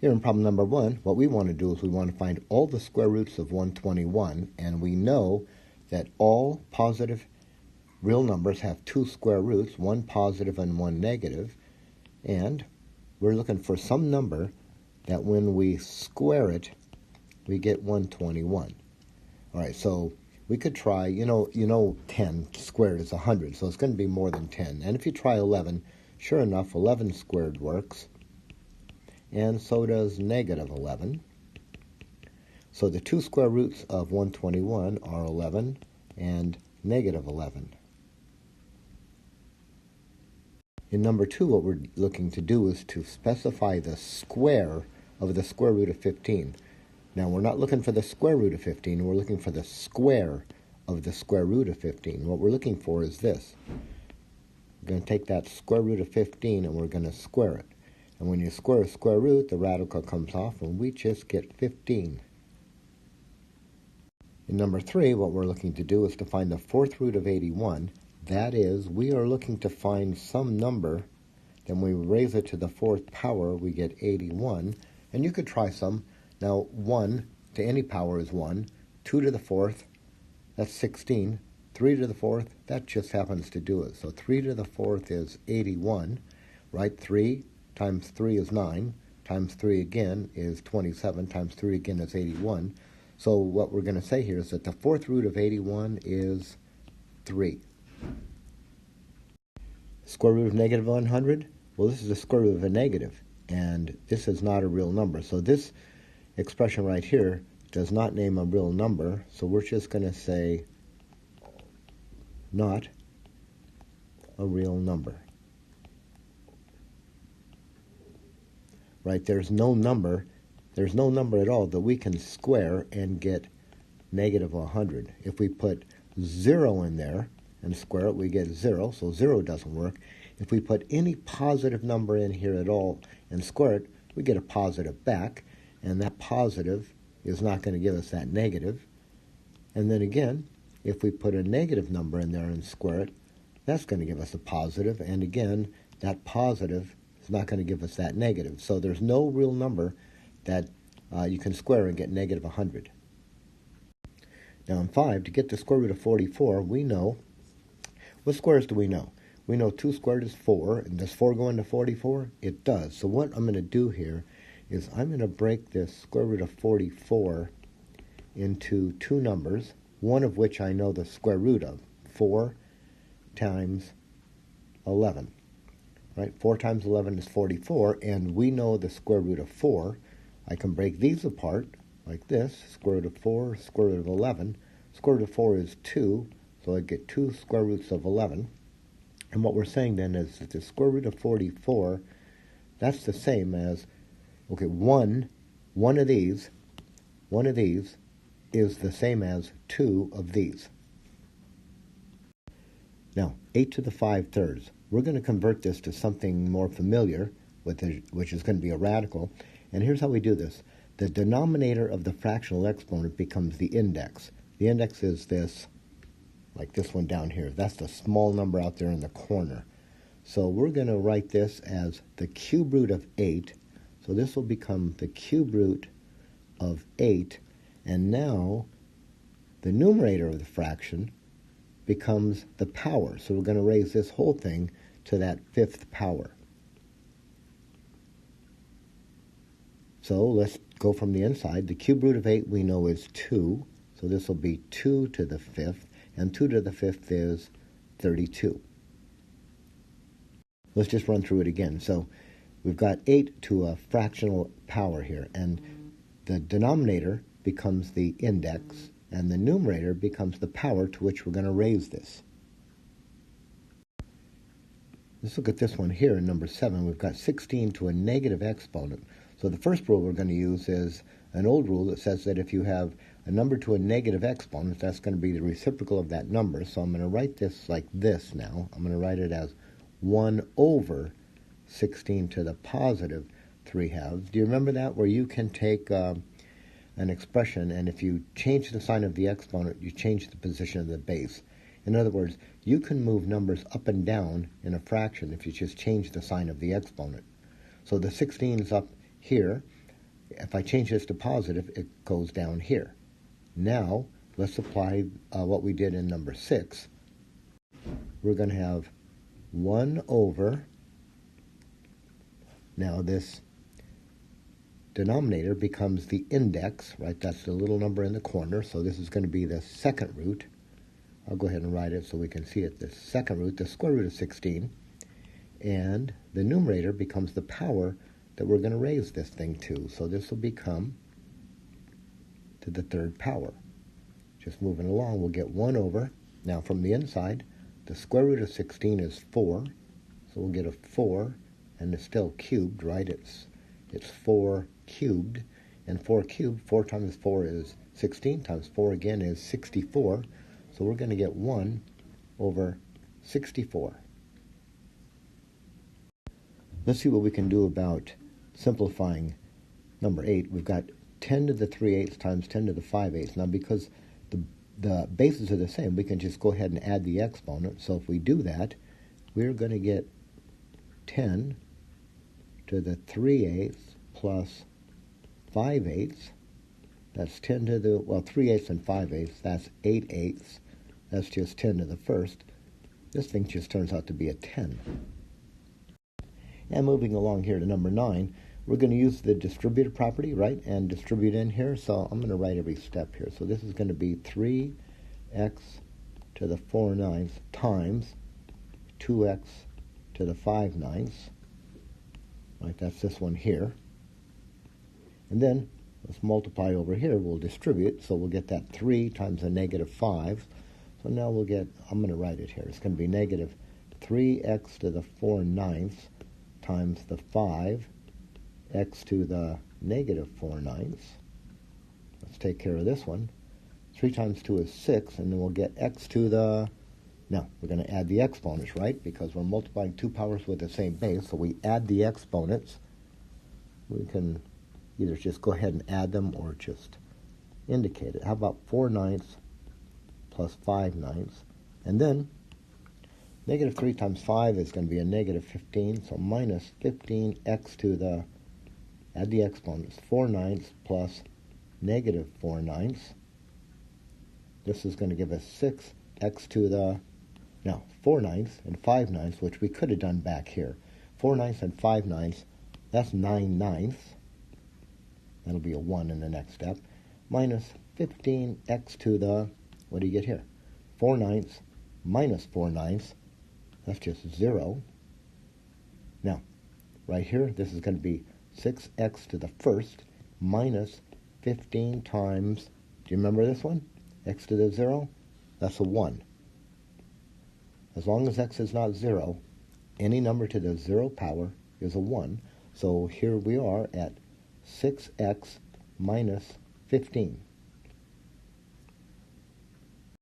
Here in problem number 1, what we want to do is we want to find all the square roots of 121, and we know that all positive real numbers have two square roots, one positive and one negative, and we're looking for some number that when we square it, we get 121. All right, so we could try, you know 10 squared is 100, so it's going to be more than 10. And if you try 11, sure enough, 11 squared works. And so does negative 11. So the two square roots of 121 are 11 and negative 11. In number 2, what we're looking to do is to specify the square of the square root of 15. Now, we're not looking for the square root of 15, we're looking for the square of the square root of 15. What we're looking for is this. We're going to take that square root of 15 and we're going to square it. And when you square a square root, the radical comes off, and we just get 15. In number 3, what we're looking to do is to find the fourth root of 81. That is, we are looking to find some number, then we raise it to the fourth power, we get 81. And you could try some. Now, 1 to any power is 1. 2 to the fourth, that's 16. 3 to the fourth, that just happens to do it. So 3 to the fourth is 81, right? 3 times 3 is 9, times 3 again is 27, times 3 again is 81. So what we're going to say here is that the fourth root of 81 is 3. Square root of negative 100? Well, this is the square root of a negative, and this is not a real number. So this expression right here does not name a real number, so we're just going to say not a real number. Right, there's no number at all that we can square and get negative 100. If we put 0 in there and square it, we get 0, so 0 doesn't work. If we put any positive number in here at all and square it, we get a positive back, and that positive is not going to give us that negative. And then again, if we put a negative number in there and square it, that's going to give us a positive, and again, that positive is not going to give us that negative. So there's no real number that you can square and get negative 100. Now in 5, to get the square root of 44, we know, what squares do we know? We know 2 squared is 4, and does 4 go into 44? It does. So what I'm going to do here is I'm going to break this square root of 44 into two numbers, one of which I know the square root of, 4 times 11. Right? 4 times 11 is 44, and we know the square root of 4. I can break these apart like this, square root of 4, square root of 11. Square root of 4 is 2, so I get 2 square roots of 11. And what we're saying then is that the square root of 44, that's the same as, okay, one of these is the same as 2 of these. Now, 8 to the 5/3. We're going to convert this to something more familiar, which is going to be a radical. And here's how we do this. The denominator of the fractional exponent becomes the index. The index is this, like this one down here. That's the small number out there in the corner. So we're going to write this as the cube root of 8. So this will become the cube root of 8. And now the numerator of the fraction becomes the power. So we're going to raise this whole thing to that 5th power. So let's go from the inside. The cube root of 8 we know is 2. So this will be 2 to the 5th. And 2 to the 5th is 32. Let's just run through it again. So we've got 8 to a fractional power here. And the denominator becomes the index, and the numerator becomes the power to which we're going to raise this. Let's look at this one here in number 7. We've got 16 to a negative exponent. So the first rule we're going to use is an old rule that says that if you have a number to a negative exponent, that's going to be the reciprocal of that number. So I'm going to write this like this now. I'm going to write it as 1 over 16 to the positive 3/2. Do you remember that? Where you can take an expression, and if you change the sign of the exponent, you change the position of the base. In other words, you can move numbers up and down in a fraction if you just change the sign of the exponent. So the 16 is up here, If I change this to positive, it goes down here. Now, let's apply what we did in number 6. We're going to have 1 over, now this denominator becomes the index, right? That's the little number in the corner, so this is going to be the second root. I'll go ahead and write it so we can see it. The second root, the square root of 16, and the numerator becomes the power that we're going to raise this thing to. So this will become to the third power. Just moving along, we'll get 1 over. Now from the inside, the square root of 16 is 4, so we'll get a 4, and it's still cubed, right? It's 4 cubed, and 4 cubed, 4 times 4 is 16, times 4 again is 64, so we're going to get 1 over 64. Let's see what we can do about simplifying number 8. We've got 10 to the 3/8 times 10 to the 5/8. Now because the bases are the same, we can just go ahead and add the exponent. So if we do that, we're going to get 10 to the 3/8 plus 5/8. That's 10 to the, well, 3/8 and 5/8. That's 8/8. That's just 10 to the first. This thing just turns out to be a 10. And moving along here to number 9, we're going to use the distributive property, right, and distribute in here. So I'm going to write every step here. So this is going to be 3x to the 4/9 times 2x to the 5/9. Right, that's this one here. And then let's multiply over here. We'll distribute, so we'll get that 3 times a negative 5. So now we'll get, I'm going to write it here. It's going to be negative 3x to the 4/9 times the 5x to the negative 4/9. Let's take care of this one. 3 times 2 is 6, and then we'll get x to the, now we're going to add the exponents, right? Because we're multiplying 2 powers with the same base, so we add the exponents. We can either just go ahead and add them or just indicate it. How about 4/9 plus 5/9? And then negative 3 times 5 is going to be a negative 15, so minus 15x to the, add the exponents, 4/9 plus negative 4/9. This is going to give us 6x to the, now 4/9 and 5/9, which we could have done back here. 4/9 and 5/9, that's 9/9. That'll be a 1 in the next step. Minus 15x to the, what do you get here? 4/9 minus 4/9. That's just 0. Now, right here, this is going to be 6x to the first minus 15 times, do you remember this one? X to the 0, that's a 1. As long as x is not 0, any number to the 0 power is a 1. So here we are at 6x minus 15.